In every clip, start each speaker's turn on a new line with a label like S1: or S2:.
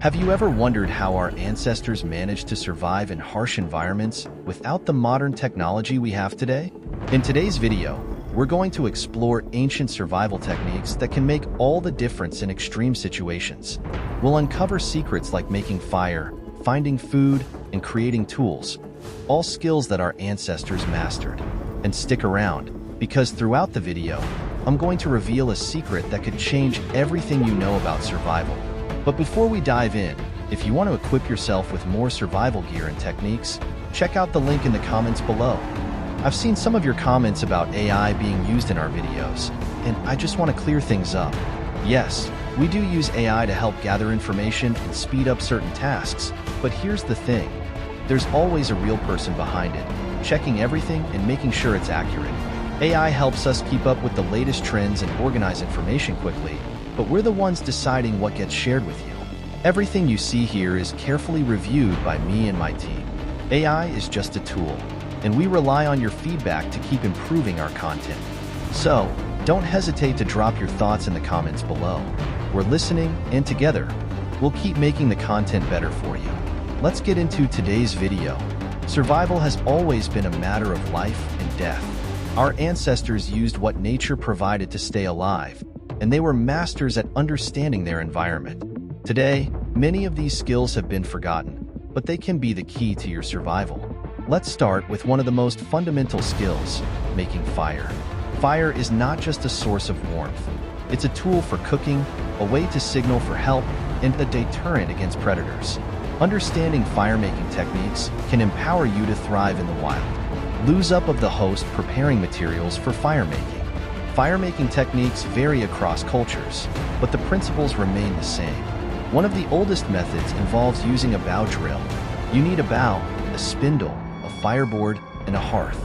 S1: Have you ever wondered how our ancestors managed to survive in harsh environments without the modern technology we have today? In today's video, we're going to explore ancient survival techniques that can make all the difference in extreme situations. We'll uncover secrets like making fire, finding food, and creating tools, all skills that our ancestors mastered. And stick around, because throughout the video, I'm going to reveal a secret that could change everything you know about survival. But before we dive in, if you want to equip yourself with more survival gear and techniques, check out the link in the comments below. I've seen some of your comments about AI being used in our videos, and I just want to clear things up. Yes, we do use AI to help gather information and speed up certain tasks, but here's the thing. There's always a real person behind it, checking everything and making sure it's accurate. AI helps us keep up with the latest trends and organize information quickly, but we're the ones deciding what gets shared with you. Everything you see here is carefully reviewed by me and my team. AI is just a tool, and we rely on your feedback to keep improving our content. So, don't hesitate to drop your thoughts in the comments below. We're listening, and together, we'll keep making the content better for you. Let's get into today's video. Survival has always been a matter of life and death. Our ancestors used what nature provided to stay alive, and they were masters at understanding their environment. Today, many of these skills have been forgotten, but they can be the key to your survival. Let's start with one of the most fundamental skills, making fire. Fire is not just a source of warmth. It's a tool for cooking, a way to signal for help, and a deterrent against predators. Understanding fire-making techniques can empower you to thrive in the wild. Lose up of the host preparing materials for fire-making. Fire-making techniques vary across cultures, but the principles remain the same. One of the oldest methods involves using a bow drill. You need a bow, a spindle, a fireboard, and a hearth.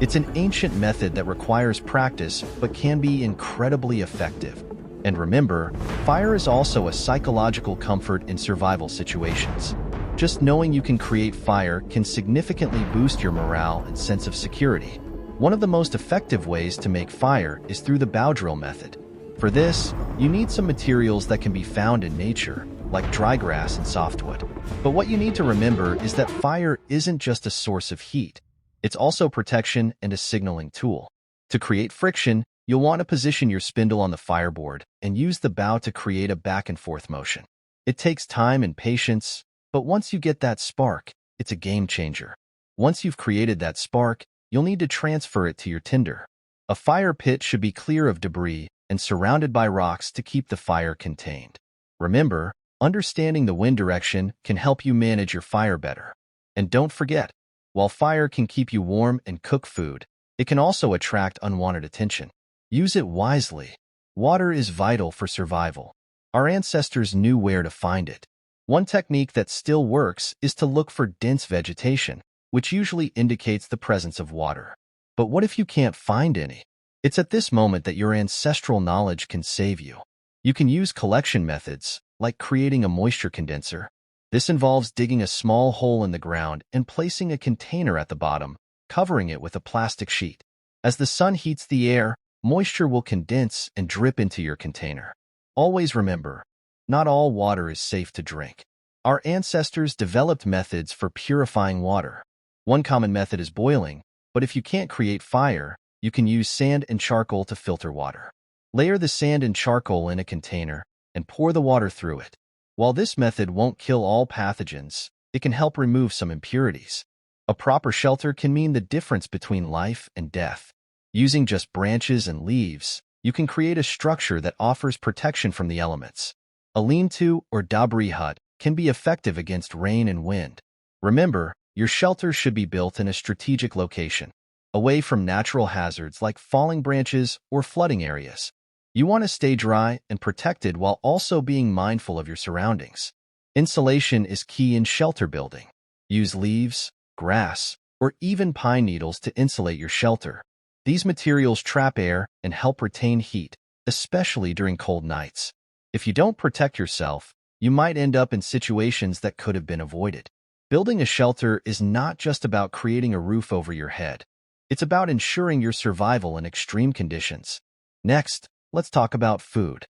S1: It's an ancient method that requires practice but can be incredibly effective. And remember, fire is also a psychological comfort in survival situations. Just knowing you can create fire can significantly boost your morale and sense of security. One of the most effective ways to make fire is through the bow drill method. For this, you need some materials that can be found in nature, like dry grass and softwood. But what you need to remember is that fire isn't just a source of heat. It's also protection and a signaling tool. To create friction, you'll want to position your spindle on the fireboard and use the bow to create a back-and-forth motion. It takes time and patience, but once you get that spark, it's a game changer. Once you've created that spark, you'll need to transfer it to your tinder. A fire pit should be clear of debris and surrounded by rocks to keep the fire contained. Remember, understanding the wind direction can help you manage your fire better. And don't forget, while fire can keep you warm and cook food, it can also attract unwanted attention. Use it wisely. Water is vital for survival. Our ancestors knew where to find it. One technique that still works is to look for dense vegetation, which usually indicates the presence of water. But what if you can't find any? It's at this moment that your ancestral knowledge can save you. You can use collection methods, like creating a moisture condenser. This involves digging a small hole in the ground and placing a container at the bottom, covering it with a plastic sheet. As the sun heats the air, moisture will condense and drip into your container. Always remember, not all water is safe to drink. Our ancestors developed methods for purifying water. One common method is boiling, but if you can't create fire, you can use sand and charcoal to filter water. Layer the sand and charcoal in a container and pour the water through it. While this method won't kill all pathogens, it can help remove some impurities. A proper shelter can mean the difference between life and death. Using just branches and leaves, you can create a structure that offers protection from the elements. A lean-to or dabri hut can be effective against rain and wind. Remember, your shelter should be built in a strategic location, away from natural hazards like falling branches or flooding areas. You want to stay dry and protected while also being mindful of your surroundings. Insulation is key in shelter building. Use leaves, grass, or even pine needles to insulate your shelter. These materials trap air and help retain heat, especially during cold nights. If you don't protect yourself, you might end up in situations that could have been avoided. Building a shelter is not just about creating a roof over your head. It's about ensuring your survival in extreme conditions. Next, let's talk about food.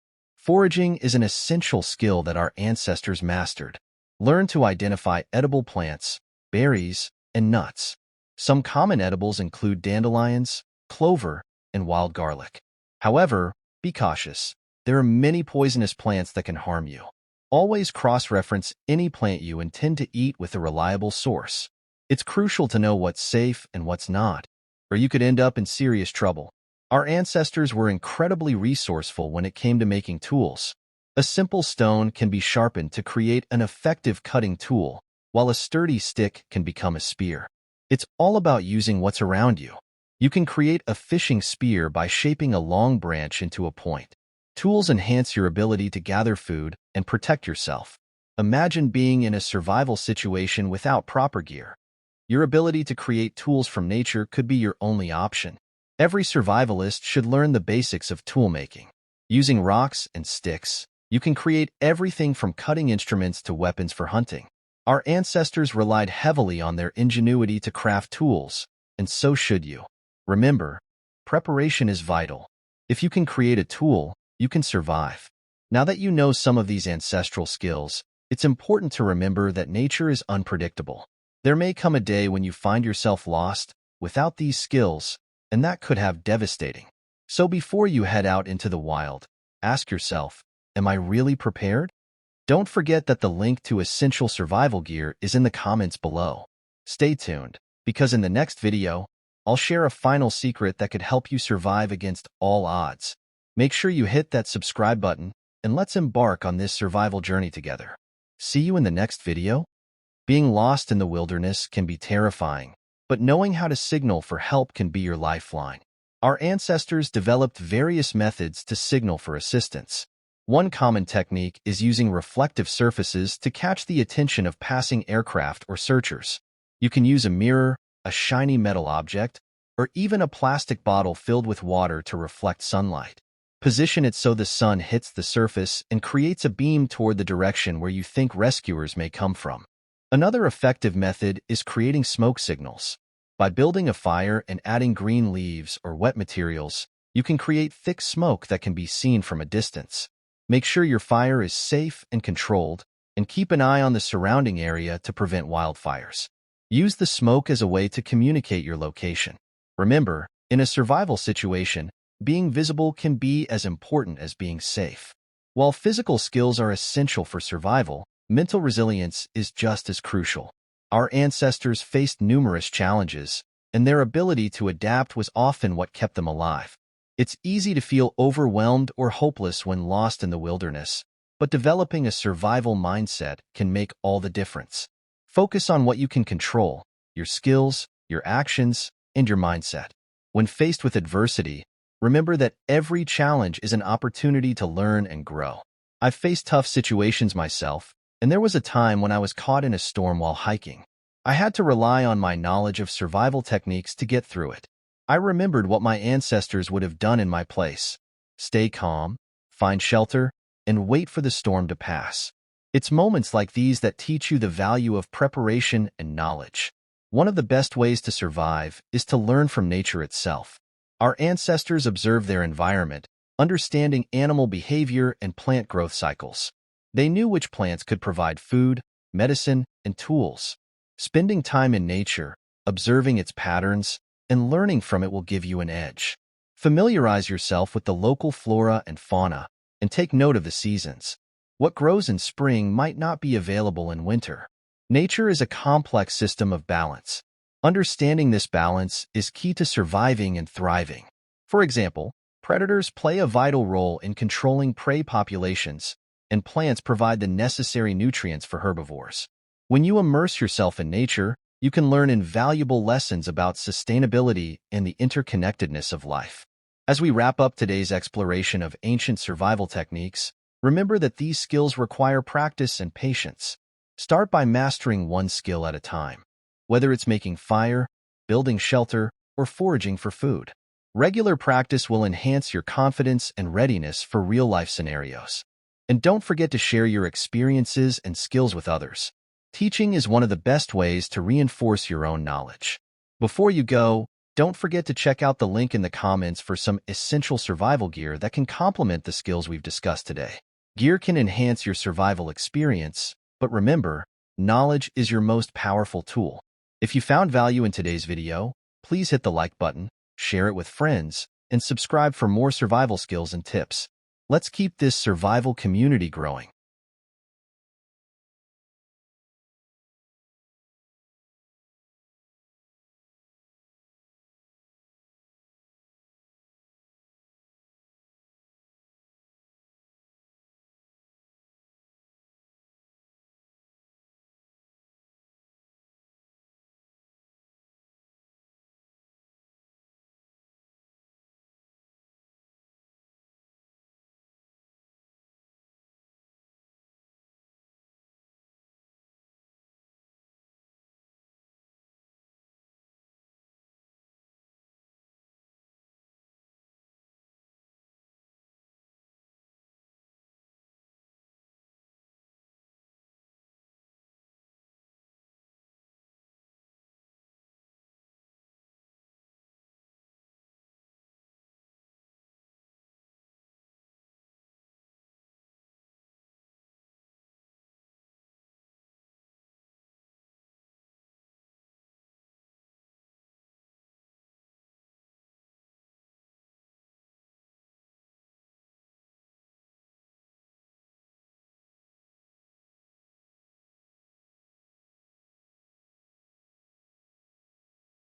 S1: Foraging is an essential skill that our ancestors mastered. Learn to identify edible plants, berries, and nuts. Some common edibles include dandelions, clover, and wild garlic. However, be cautious. There are many poisonous plants that can harm you. Always cross-reference any plant you intend to eat with a reliable source. It's crucial to know what's safe and what's not, or you could end up in serious trouble. Our ancestors were incredibly resourceful when it came to making tools. A simple stone can be sharpened to create an effective cutting tool, while a sturdy stick can become a spear. It's all about using what's around you. You can create a fishing spear by shaping a long branch into a point. Tools enhance your ability to gather food and protect yourself. Imagine being in a survival situation without proper gear. Your ability to create tools from nature could be your only option. Every survivalist should learn the basics of toolmaking. Using rocks and sticks, you can create everything from cutting instruments to weapons for hunting. Our ancestors relied heavily on their ingenuity to craft tools, and so should you. Remember, preparation is vital. If you can create a tool, you can survive. Now that you know some of these ancestral skills, it's important to remember that nature is unpredictable. There may come a day when you find yourself lost, without these skills, and that could have devastating. So before you head out into the wild, ask yourself, am I really prepared? Don't forget that the link to essential survival gear is in the comments below. Stay tuned, because in the next video, I'll share a final secret that could help you survive against all odds. Make sure you hit that subscribe button, and let's embark on this survival journey together. See you in the next video. Being lost in the wilderness can be terrifying, but knowing how to signal for help can be your lifeline. Our ancestors developed various methods to signal for assistance. One common technique is using reflective surfaces to catch the attention of passing aircraft or searchers. You can use a mirror, a shiny metal object, or even a plastic bottle filled with water to reflect sunlight. Position it so the sun hits the surface and creates a beam toward the direction where you think rescuers may come from. Another effective method is creating smoke signals. By building a fire and adding green leaves or wet materials, you can create thick smoke that can be seen from a distance. Make sure your fire is safe and controlled, and keep an eye on the surrounding area to prevent wildfires. Use the smoke as a way to communicate your location. Remember, in a survival situation, being visible can be as important as being safe. While physical skills are essential for survival, mental resilience is just as crucial. Our ancestors faced numerous challenges, and their ability to adapt was often what kept them alive. It's easy to feel overwhelmed or hopeless when lost in the wilderness, but developing a survival mindset can make all the difference. Focus on what you can control: your skills, your actions, and your mindset. When faced with adversity, remember that every challenge is an opportunity to learn and grow. I've faced tough situations myself, and there was a time when I was caught in a storm while hiking. I had to rely on my knowledge of survival techniques to get through it. I remembered what my ancestors would have done in my place: stay calm, find shelter, and wait for the storm to pass. It's moments like these that teach you the value of preparation and knowledge. One of the best ways to survive is to learn from nature itself. Our ancestors observed their environment, understanding animal behavior and plant growth cycles. They knew which plants could provide food, medicine, and tools. Spending time in nature, observing its patterns, and learning from it will give you an edge. Familiarize yourself with the local flora and fauna, and take note of the seasons. What grows in spring might not be available in winter. Nature is a complex system of balance. Understanding this balance is key to surviving and thriving. For example, predators play a vital role in controlling prey populations, and plants provide the necessary nutrients for herbivores. When you immerse yourself in nature, you can learn invaluable lessons about sustainability and the interconnectedness of life. As we wrap up today's exploration of ancient survival techniques, remember that these skills require practice and patience. Start by mastering one skill at a time, whether it's making fire, building shelter, or foraging for food. Regular practice will enhance your confidence and readiness for real-life scenarios. And don't forget to share your experiences and skills with others. Teaching is one of the best ways to reinforce your own knowledge. Before you go, Don't forget to check out the link in the comments for some essential survival gear that can complement the skills we've discussed today. Gear can enhance your survival experience, but remember, knowledge is your most powerful tool. If you found value in today's video, please hit the like button, share it with friends, and subscribe for more survival skills and tips. Let's keep this survival community growing.